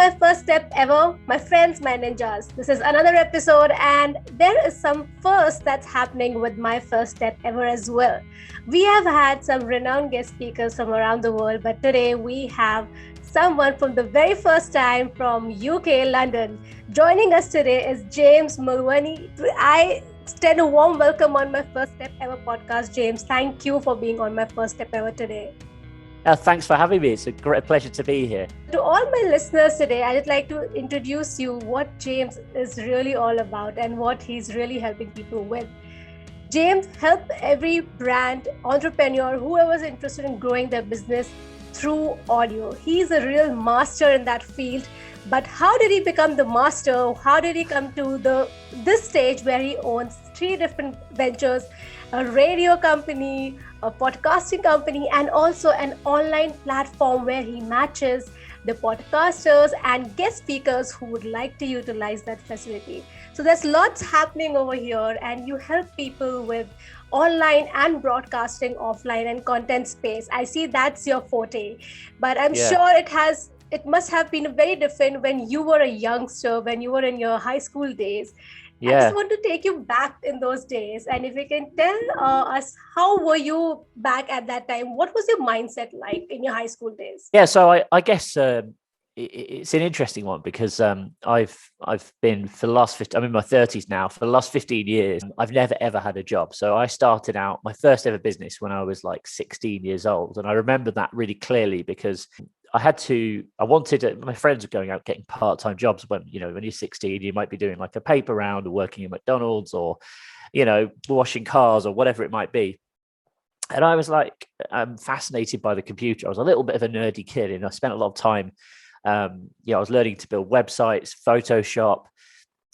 my first step ever, my friends, my ninjas. This is another episode, and there is some first that's happening with my first step ever as well. We have had some renowned guest speakers from around the world, but today we have someone from the very first time from UK, London. Joining us today is James Mulvany. I extend a warm welcome on my first step ever podcast. James, thank you for being on my first step ever today. Thanks for having me. It's a great pleasure to be here. To all my listeners today, I'd like to introduce you what James is really all about and what he's really helping people with. James helps every brand, entrepreneur, whoever's interested in growing their business through audio. He's a real master in that field. But how did he become the master? How did he come to this stage where he owns 3 different ventures, a radio company, a podcasting company, and also an online platform where he matches the podcasters and guest speakers who would like to utilize that facility. So there's lots happening over here, and you help people with online and broadcasting offline and content space. I see that's your forte, but I'm sure it must have been very different when you were a youngster, when you were in your high school days. I just want to take you back in those days. And if you can tell us, how were you back at that time? What was your mindset like in your high school days? Yeah, so I guess it's an interesting one because I've been for the last I'm in my 30s now. For the last 15 years, I've never ever had a job. So I started out my first ever business when I was like 16 years old, and I remember that really clearly because my friends were going out getting part-time jobs when you're 16, you might be doing like a paper round or working at McDonald's or, washing cars or whatever it might be. And I was like, fascinated by the computer. I was a little bit of a nerdy kid, and I spent a lot of time, I was learning to build websites, Photoshop,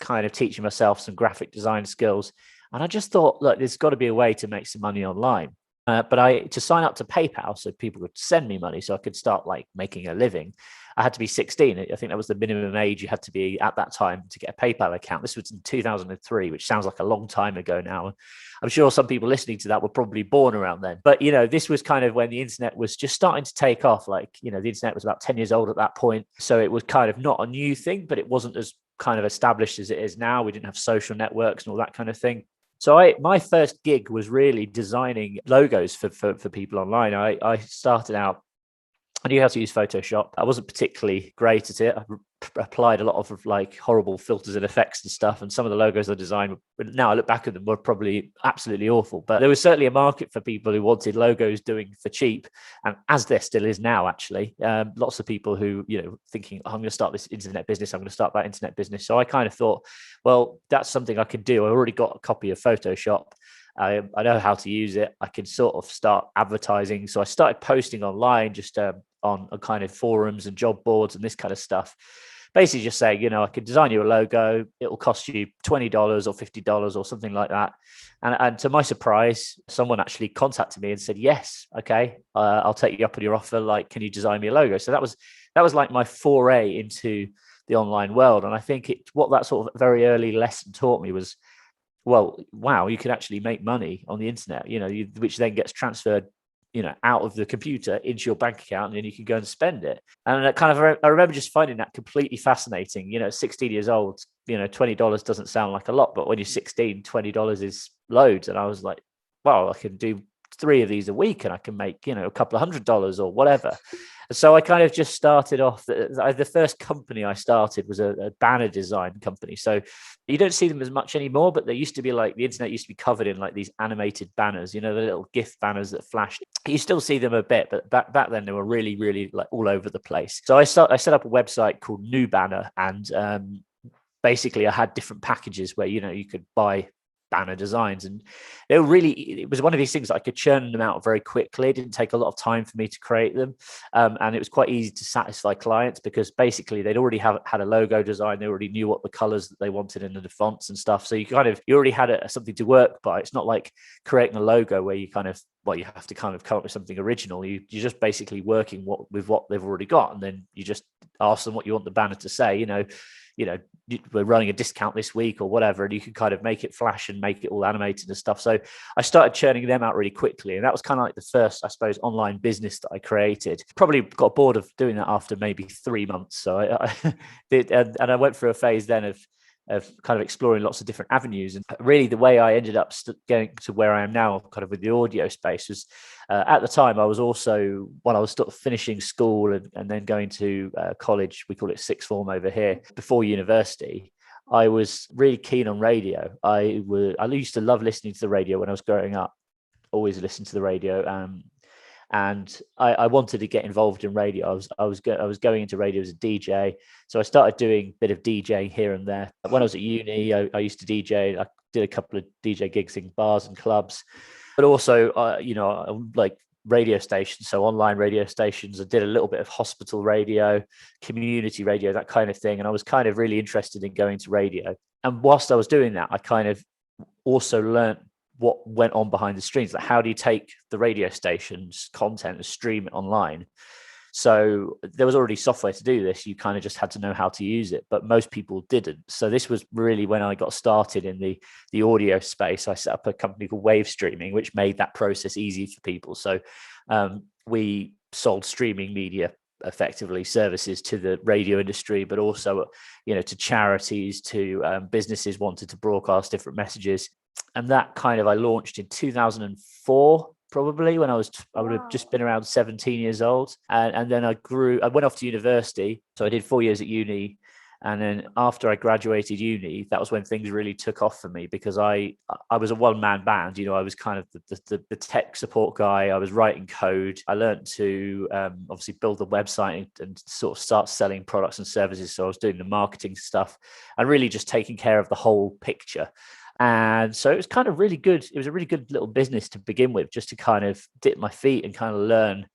kind of teaching myself some graphic design skills. And I just thought, look, there's got to be a way to make some money online. But to sign up to PayPal so people could send me money so I could start like making a living, I had to be 16. I think that was the minimum age you had to be at that time to get a PayPal account. This was in 2003, which sounds like a long time ago now. I'm sure some people listening to that were probably born around then. But, this was kind of when the internet was just starting to take off. Like, the internet was about 10 years old at that point. So it was kind of not a new thing, but it wasn't as kind of established as it is now. We didn't have social networks and all that kind of thing. So my first gig was really designing logos for people online. I started out, I knew how to use Photoshop. I wasn't particularly great at it. I applied a lot of like horrible filters and effects and stuff. And some of the logos I designed, now I look back at them, were probably absolutely awful. But there was certainly a market for people who wanted logos doing for cheap. And as there still is now, actually, lots of people who, thinking, I'm going to start this internet business. I'm going to start that internet business. So I kind of thought, well, that's something I could do. I already got a copy of Photoshop. I know how to use it. I can sort of start advertising. So I started posting online just on kind of forums and job boards and this kind of stuff. Basically just saying, I could design you a logo. It will cost you $20 or $50 or something like that. And to my surprise, someone actually contacted me and said, yes, okay, I'll take you up on your offer. Like, can you design me a logo? So that was like my foray into the online world. And I think what that sort of very early lesson taught me was, well, wow, you can actually make money on the internet, which then gets transferred, out of the computer into your bank account, and then you can go and spend it. And I remember just finding that completely fascinating. 16 years old, $20 doesn't sound like a lot, but when you're 16, $20 is loads. And I was like, wow, I can do 3 of these a week and I can make, a couple of $100 or whatever. So I kind of just started off. The first company I started was a banner design company. So you don't see them as much anymore, but they used to be like, the internet used to be covered in like these animated banners, the little GIF banners that flashed. You still see them a bit, but back then they were really, really like all over the place. So I set up a website called New Banner, and basically I had different packages where, you could buy banner designs, and it was one of these things that I could churn them out very quickly. It didn't take a lot of time for me to create them, and it was quite easy to satisfy clients because basically they'd already had a logo design. They already knew what the colors that they wanted and the fonts and stuff, so you already had something to work by. It's not like creating a logo where you you have to kind of come up with something original. You're just basically working with what they've already got, and then you just ask them what you want the banner to say. we're running a discount this week or whatever, and you could kind of make it flash and make it all animated and stuff. So I started churning them out really quickly, and that was kind of like the first, I suppose, online business that I created. Probably got bored of doing that after maybe 3 months. So I did, and I went through a phase then of kind of exploring lots of different avenues. And really the way I ended up getting to where I am now, kind of with the audio space, was at the time I was also, when I was sort of finishing school and then going to college, we call it sixth form over here, before university, I was really keen on radio. I used to love listening to the radio when I was growing up, always listened to the radio. And I wanted to get involved in radio. I was going into radio as a DJ, so I started doing a bit of DJing here and there. When I was at uni, I used to DJ. I did a couple of DJ gigs in bars and clubs, but also, like radio stations, so online radio stations. I did a little bit of hospital radio, community radio, that kind of thing. And I was kind of really interested in going to radio. And whilst I was doing that, I kind of also learned what went on behind the scenes. Like, how do you take the radio station's content and stream it online? So there was already software to do this. You kind of just had to know how to use it, but most people didn't. So this was really when I got started in the audio space. I set up a company called Wave Streaming, which made that process easy for people. So we sold streaming media, effectively services to the radio industry, but also, to charities, to businesses wanted to broadcast different messages. And that kind of, I launched in 2004, probably, when I would have just been around 17 years old. And then I went off to university. So I did 4 years at uni. And then after I graduated uni, that was when things really took off for me, because I was a one-man band. I was kind of the tech support guy. I was writing code. I learned to obviously build the website and sort of start selling products and services. So I was doing the marketing stuff and really just taking care of the whole picture. And so it was kind of really good. It was a really good little business to begin with, just to kind of dip my feet and kind of learn,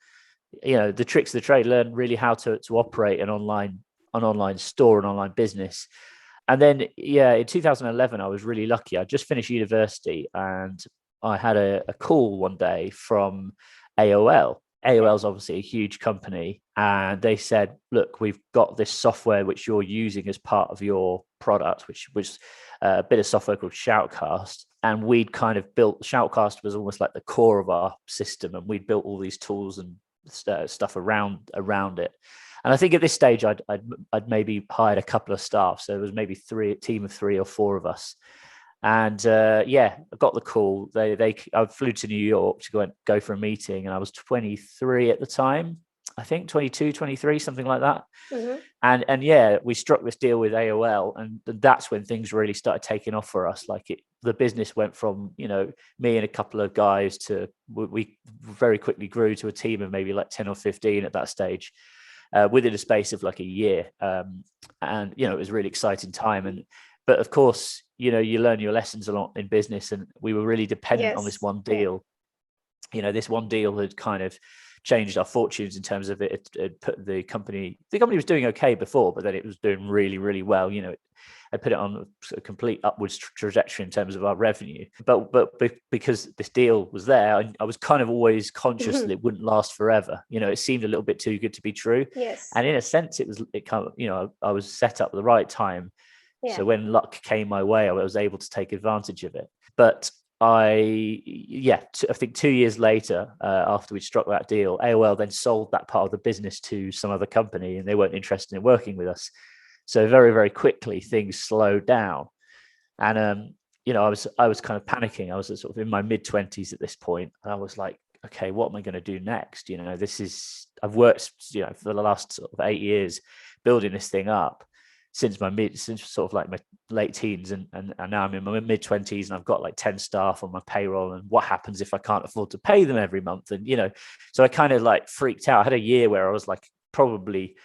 the tricks of the trade, learn really how to operate an online store, an online business. And then, in 2011, I was really lucky. I just finished university and I had a call one day from AOL. AOL is obviously a huge company, and they said, look, we've got this software which you're using as part of your product, which was a bit of software called Shoutcast. And we'd kind of built, Shoutcast was almost like the core of our system, and we'd built all these tools and stuff around it. And I think at this stage, I'd maybe hired a couple of staff. So there was maybe a team of 3 or 4 of us. And I got the call. I flew to New York to go for a meeting, and I was 23 at the time, I think 22, 23, something like that. Mm-hmm. And we struck this deal with AOL, and that's when things really started taking off for us. The business went from, me and a couple of guys to, we very quickly grew to a team of maybe like 10 or 15 at that stage, within a space of like a year. And it was a really exciting time. But of course, you learn your lessons a lot in business, and we were really dependent on this one deal. This one deal had kind of changed our fortunes in terms of it put the company was doing okay before, but then it was doing really, really well. I put it on a complete upwards trajectory in terms of our revenue. But because this deal was there, I was kind of always conscious that it wouldn't last forever. It seemed a little bit too good to be true. Yes. And in a sense, it kind of, I was set up at the right time. Yeah. So when luck came my way, I was able to take advantage of it. But I think 2 years later, after we struck that deal, AOL then sold that part of the business to some other company, and they weren't interested in working with us. So very, very quickly things slowed down, and I was kind of panicking. I was sort of in my mid-20s at this point, and I was like, okay, what am I going to do next? I've worked for the last sort of 8 years building this thing up, since sort of like my late teens, and now I'm in my mid-20s, and I've got like 10 staff on my payroll, and what happens if I can't afford to pay them every month? And so I kind of like freaked out. I had a year where I was like probably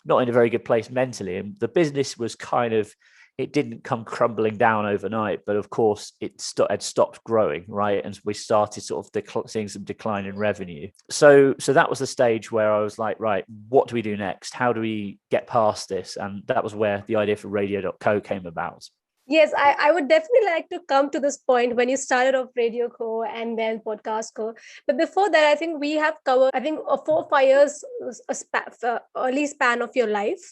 not in a very good place mentally, and the business was kind of, it didn't come crumbling down overnight, but of course it had stopped growing, right? And we started sort of seeing some decline in revenue. So that was the stage where I was like, right, what do we do next? How do we get past this? And that was where the idea for radio.co came about. Yes, I would definitely like to come to this point when you started off Radio Co and then Podcast Co. But before that, I think we have covered, I think, a 4 or 5 years early span of your life,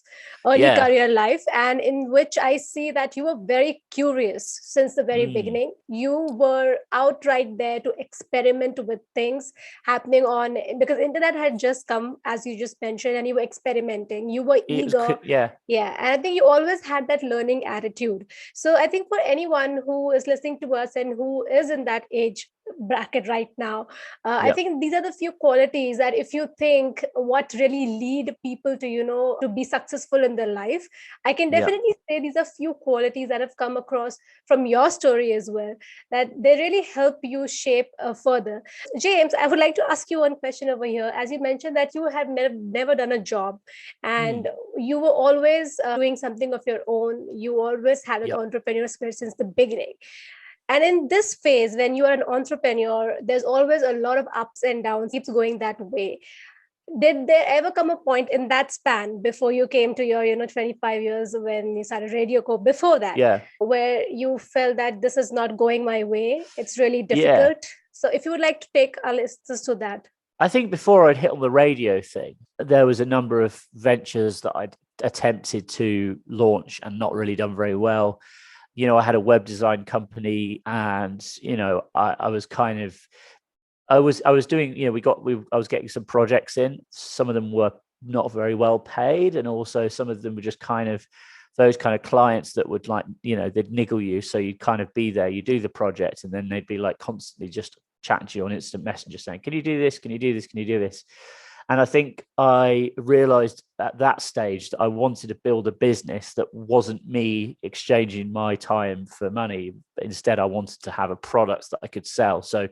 early Yeah. career life, and in which I see that you were very curious since the very Mm. beginning. You were outright there to experiment with things happening on, because internet had just come, as you just mentioned, and you were experimenting. You were It was, eager. yeah, Yeah, and I think you always had that learning attitude. So I think for anyone who is listening to us and who is in that age bracket right now, I yeah, think these are the few qualities that if you think what really lead people to, to be successful in their life, I can yeah. definitely say these are few qualities that have come across from your story as well, that they really help you shape further. James, I would like to ask you one question over here. As you mentioned that you have never done a job, and Mm. you were always doing something of your own. You always had that Yep. entrepreneur spirit since the beginning. And in this phase, when you are an entrepreneur, there's always a lot of ups and downs, keeps going that way. Did there ever come a point in that span before you came to your 25 years when you started Radio Co, before that, Yeah. where you felt that this is not going my way, it's really Yeah. difficult? So if you would like to take our listeners to that. I think before I'd hit on the radio thing, there was a number of ventures that I'd attempted to launch and not really done very well. I had a web design company, and I was kind of, I was doing, I was getting some projects in. Some of them were not very well paid, and also some of them were just kind of those kind of clients that would, like, they'd niggle you. So you'd kind of be there, you do the project, and then they'd be like constantly just chatting to you on instant messenger saying, can you do this, can you do this, can you do this? And I think I realized at that stage that I wanted to build a business that wasn't me exchanging my time for money, but instead I wanted to have a product that I could sell. So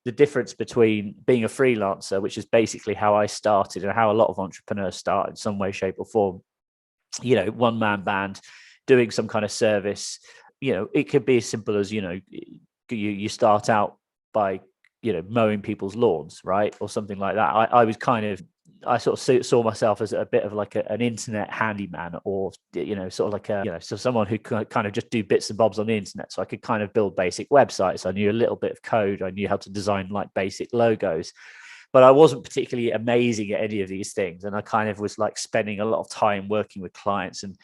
the difference between being a freelancer, which is basically how I started and how a lot of entrepreneurs start in some way, shape, or form, one man band doing some kind of service. It could be as simple as, you start out by, mowing people's lawns, right? Or something like that. I was kind of, I sort of saw myself as a bit of like an internet handyman, or, sort of like so someone who could kind of just do bits and bobs on the internet. So I could kind of build basic websites. I knew a little bit of code. I knew how to design like basic logos, but I wasn't particularly amazing at any of these things. And I kind of was like spending a lot of time working with clients, and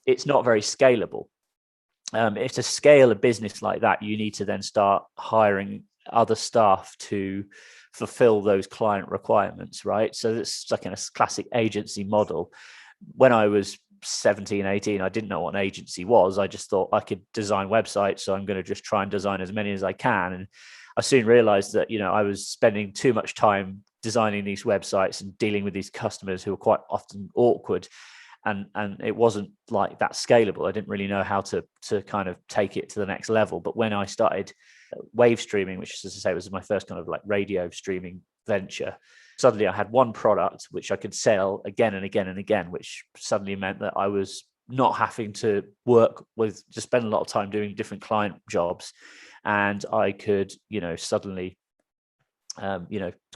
it's not very scalable. If to scale a business like that, you need to then start hiring other staff to fulfill those client requirements, right? So it's like in a classic agency model. When I was 17, 18, I didn't know what an agency was. I just thought I could design websites, so I'm going to just try and design as many as I can. And I soon realized that, I was spending too much time designing these websites and dealing with these customers who were quite often awkward, and it wasn't like that scalable. I didn't really know how to kind of take it to the next level. But when I started wave streaming, which, as I say, was my first kind of like radio streaming venture, suddenly I had one product which I could sell again and again and again, which suddenly meant that I was not having to just spend a lot of time doing different client jobs, and I could, suddenly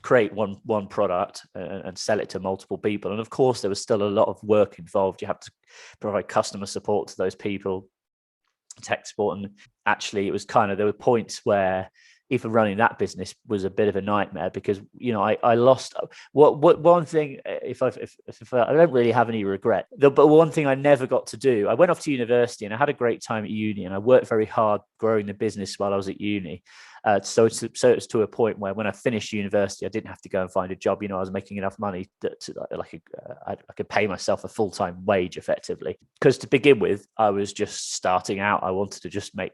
create one product and sell it to multiple people. And of course, there was still a lot of work involved. You have to provide customer support to those people, tech support. And actually, it was kind of, there were points where even running that business was a bit of a nightmare, because I lost what one thing. If I don't really have any regret, but one thing I never got to do, I went off to university and I had a great time at uni, and I worked very hard growing the business while I was at uni. So it's to a point where when I finished university, I didn't have to go and find a job. I was making enough money I could pay myself a full-time wage effectively. Because to begin with, I was just starting out. I wanted to just make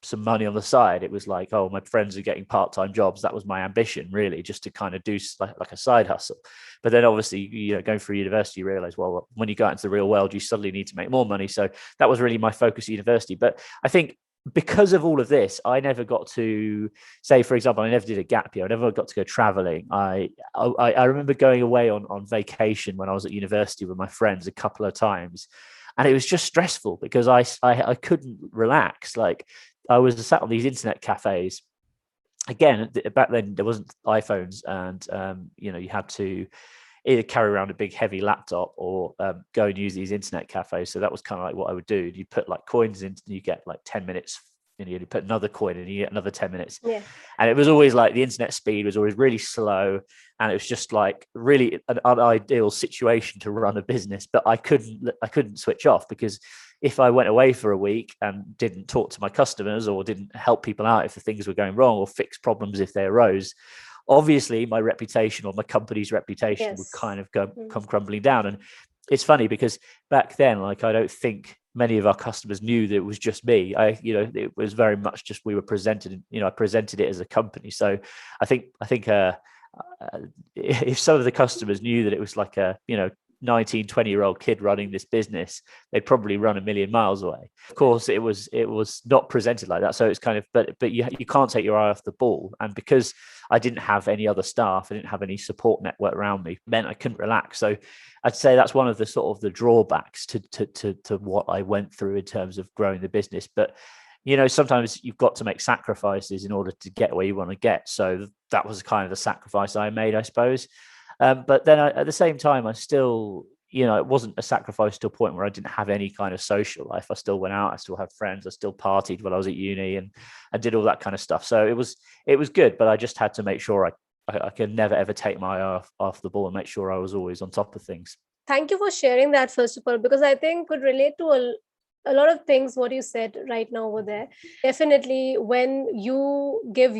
some money on the side. It was like, oh, my friends are getting part-time jobs. That was my ambition, really, just to kind of do like a side hustle. But then obviously, going through university, you realize, well, when you go out into the real world, you suddenly need to make more money. So that was really my focus at university. But I think because of all of this, I never got to say, for example, I never did a gap year. I never got to go traveling. I remember going away on vacation when I was at university with my friends a couple of times, and it was just stressful because I couldn't relax. Like, I was sat on these internet cafes. Again, back then there wasn't iPhones, and you had to either carry around a big heavy laptop or go and use these internet cafes. So that was kind of like what I would do. You put like coins in, you get like 10 minutes, and you put another coin in, and you get another 10 minutes. Yeah. And it was always like the internet speed was always really slow, and it was just like really an unideal situation to run a business. But I couldn't switch off, because if I went away for a week and didn't talk to my customers or didn't help people out if the things were going wrong or fix problems if they arose, obviously my reputation or my company's reputation would kind of come crumbling down. And it's funny because back then, like, I don't think many of our customers knew that it was just me. It was very much just, we were presented, I presented it as a company. So I think if some of the customers knew that it was like a 19, 20-year-old kid running this business, they'd probably run a million miles away. Of course, it was not presented like that. So it's kind of, but you can't take your eye off the ball. And because I didn't have any other staff, I didn't have any support network around me, meant I couldn't relax. So I'd say that's one of the sort of the drawbacks to what I went through in terms of growing the business. But sometimes you've got to make sacrifices in order to get where you want to get. So that was kind of the sacrifice I made, I suppose. But then at the same time, I still, it wasn't a sacrifice to a point where I didn't have any kind of social life. I still went out, I still had friends, I still partied when I was at uni, and I did all that kind of stuff. So it was good, but I just had to make sure I could never ever take my eye off the ball and make sure I was always on top of things. Thank you for sharing that, first of all, because I think could relate to a lot of things what you said right now over there. Definitely, when you give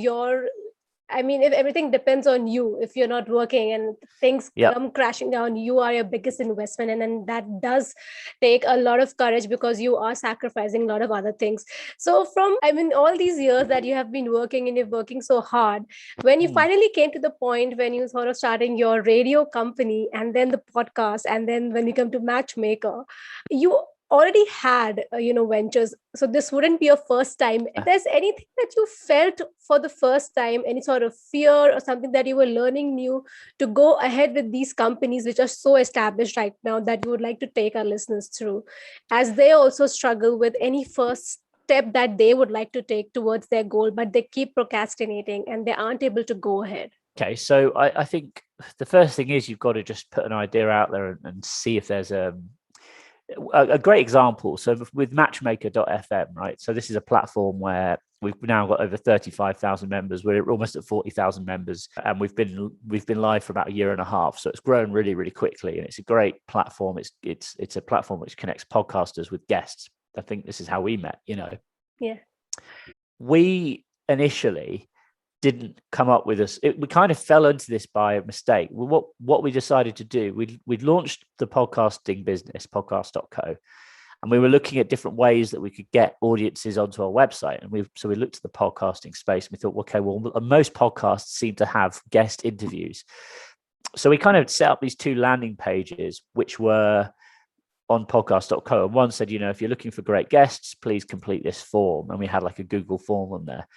if everything depends on you, if you're not working and things come crashing down, you are your biggest investment. And then that does take a lot of courage, because you are sacrificing a lot of other things. So from, all these years that you have been working and you're working so hard, when you finally came to the point when you sort of starting your radio company and then the podcast, and then when you come to Matchmaker, you already had ventures, so this wouldn't be your first time. If there's anything that you felt for the first time, any sort of fear or something that you were learning new to go ahead with these companies which are so established right now, that you would like to take our listeners through, as they also struggle with any first step that they would like to take towards their goal, but they keep procrastinating and they aren't able to go ahead? Okay, so I think the first thing is you've got to just put an idea out there and see if there's a great example. So with matchmaker.fm, right? So this is a platform where we've now got over 35,000 members. We're almost at 40,000 members, and we've been live for about a year and a half. So it's grown really, really quickly, and it's a great platform. It's a platform which connects podcasters with guests. I think this is how we met. Yeah. We initially didn't come up with this. We kind of fell into this by mistake. What we decided to do, we'd launched the podcasting business, podcast.co, and we were looking at different ways that we could get audiences onto our website. And we looked at the podcasting space, and we thought, okay, well, most podcasts seem to have guest interviews. So we kind of set up these two landing pages, which were on podcast.co. And one said, if you're looking for great guests, please complete this form. And we had like a Google form on there.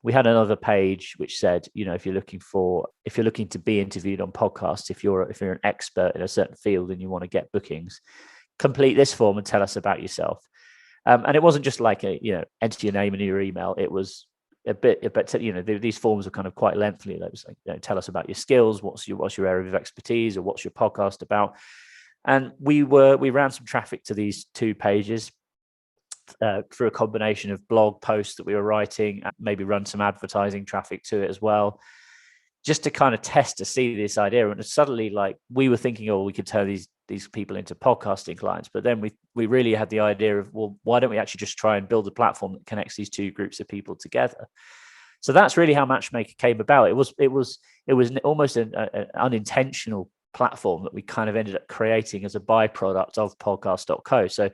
We had another page which said, if you're looking to be interviewed on podcasts, if you're an expert in a certain field and you want to get bookings, complete this form and tell us about yourself. And it wasn't just like enter your name and your email. It was a bit, these forms are kind of quite lengthy. It was like, tell us about your skills. What's your area of expertise, or what's your podcast about? And we ran some traffic to these two pages. Through a combination of blog posts that we were writing, and maybe run some advertising traffic to it as well, just to kind of test to see this idea. And suddenly, like, we were thinking, we could turn these people into podcasting clients. But then we really had the idea of, well, why don't we actually just try and build a platform that connects these two groups of people together? So that's really how Matchmaker came about. It was almost an unintentional platform that we kind of ended up creating as a byproduct of podcast.co. So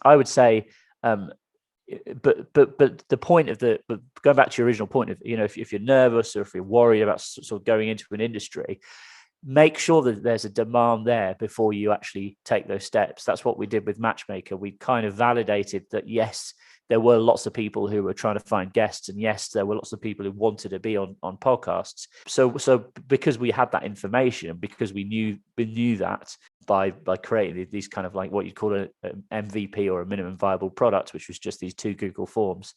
I would say, but the point of going back to your original point of, if you're nervous or if you're worried about sort of going into an industry, make sure that there's a demand there before you actually take those steps. That's what we did with Matchmaker. We kind of validated that, yes, there were lots of people who were trying to find guests, and yes, there were lots of people who wanted to be on podcasts. So because we had that information, because we knew that by creating these kind of like what you'd call an MVP, or a minimum viable product, which was just these two Google forms,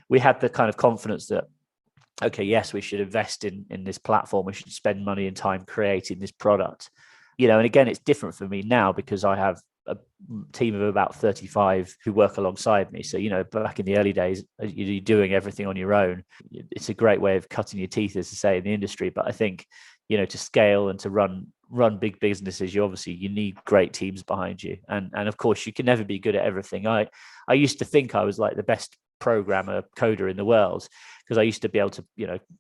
we had the kind of confidence that, okay, yes, we should invest in this platform. We should spend money and time creating this product. And again, it's different for me now because I have a team of about 35 who work alongside me. So, back in the early days, you're doing everything on your own. It's a great way of cutting your teeth, as to say, in the industry. But I think, to scale and to run big businesses, you need great teams behind you. And of course, you can never be good at everything. I used to think I was like the best programmer coder in the world because I used to be able to,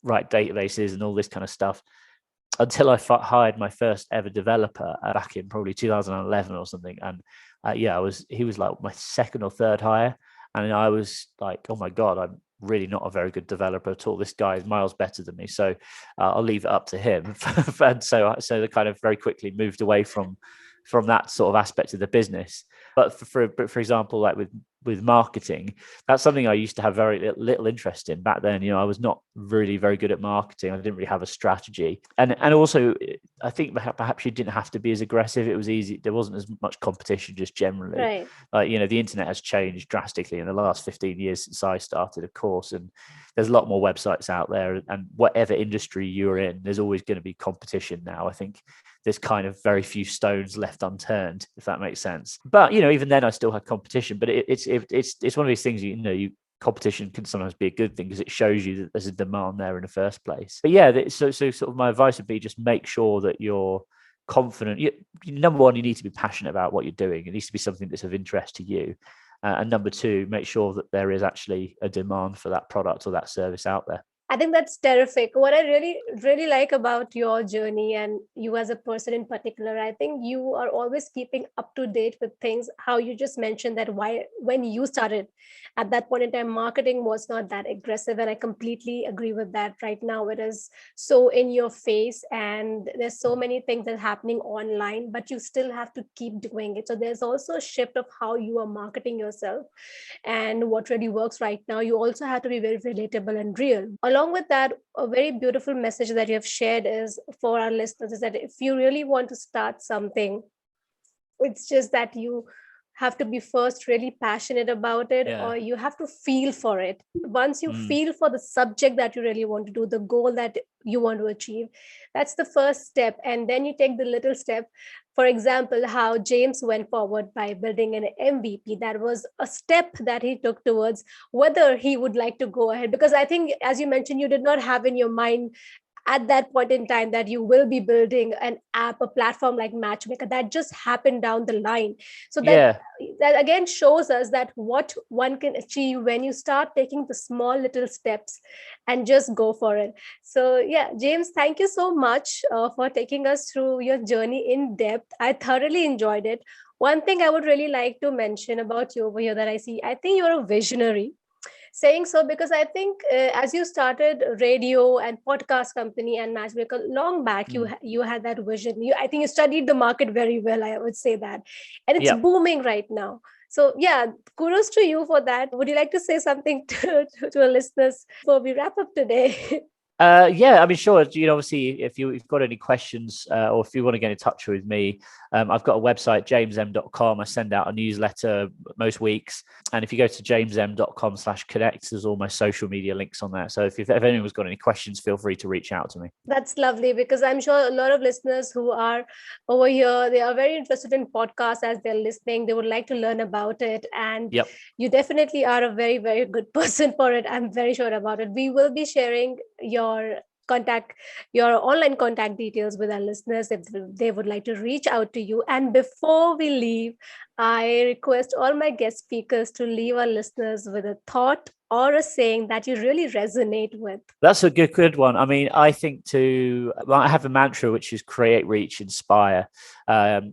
write databases and all this kind of stuff, until I hired my first ever developer back in probably 2011 or something. And he was like my second or third hire. And I was like, oh my God, I'm really not a very good developer at all. This guy is miles better than me. So I'll leave it up to him. And so they kind of very quickly moved away from that sort of aspect of the business. But for example, like with marketing, that's something I used to have very little interest in back then. I was not really very good at marketing. I didn't really have a strategy. And also, I think perhaps you didn't have to be as aggressive. It was easy. There wasn't as much competition just generally. Right. Like, the internet has changed drastically in the last 15 years since I started, of course. And there's a lot more websites out there. And whatever industry you're in, there's always going to be competition now. I think there's kind of very few stones left unturned, if that makes sense. But, even then I still had competition, but it's one of these things, competition can sometimes be a good thing because it shows you that there's a demand there in the first place. But yeah, so sort of my advice would be just make sure that you're confident. Number one, you need to be passionate about what you're doing. It needs to be something that's of interest to you. And number two, make sure that there is actually a demand for that product or that service out there. I think that's terrific. What I really, really like about your journey and you as a person in particular, I think you are always keeping up to date with things. How you just mentioned that when you started at that point in time, marketing was not that aggressive. And I completely agree with that. Right now, it is so in your face and there's so many things that are happening online, but you still have to keep doing it. So there's also a shift of how you are marketing yourself and what really works right now. You also have to be very relatable and real. Along with that, a very beautiful message that you have shared is for our listeners is that if you really want to start something, it's just that you have to be first really passionate about it, or you have to feel for it. Once you feel for the subject that you really want to do, the goal that you want to achieve, that's the first step. And then you take the little step. For example, how James went forward by building an MVP. That was a step that he took towards whether he would like to go ahead. Because I think, as you mentioned, you did not have in your mind at that point in time that you will be building an app, a platform like Matchmaker. That just happened down the line. So that again shows us that what one can achieve when you start taking the small little steps and just go for it. So yeah, James, thank you so much for taking us through your journey in depth. I thoroughly enjoyed it. One thing I would really like to mention about you over here that I see, I think you're a visionary. Saying so because I think as you started radio and podcast company and Matchmaker long back, you had that vision. I think you studied the market very well, I would say that. And it's booming right now. So yeah, kudos to you for that. Would you like to say something to our listeners before we wrap up today? I mean, sure. Obviously, if you've got any questions or if you want to get in touch with me, I've got a website, jamesm.com. I send out a newsletter most weeks. And if you go to jamesm.com/connect, there's all my social media links on there. So if anyone's got any questions, feel free to reach out to me. That's lovely, because I'm sure a lot of listeners who are over here, they are very interested in podcasts as they're listening. They would like to learn about it. And you definitely are a very, very good person for it. I'm very sure about it. We will be sharing your online contact details with our listeners if they would like to reach out to you. And before we leave, I request all my guest speakers to leave our listeners with a thought or a saying that you really resonate with. That's a good one. I mean, I think I have a mantra, which is create, reach, inspire.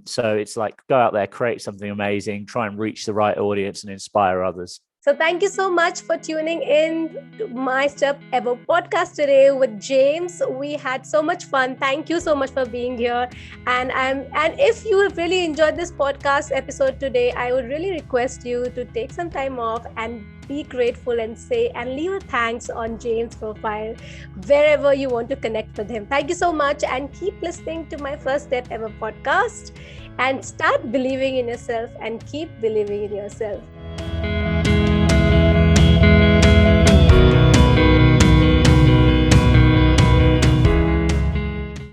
So it's like, go out there, create something amazing, try and reach the right audience and inspire others. So thank you so much for tuning in to My Step Ever podcast today with James. We had so much fun. Thank you so much for being here. And if you really enjoyed this podcast episode today, I would really request you to take some time off and be grateful and leave a thanks on James' profile wherever you want to connect with him. Thank you so much, and keep listening to My First Step Ever podcast and start believing in yourself and keep believing in yourself.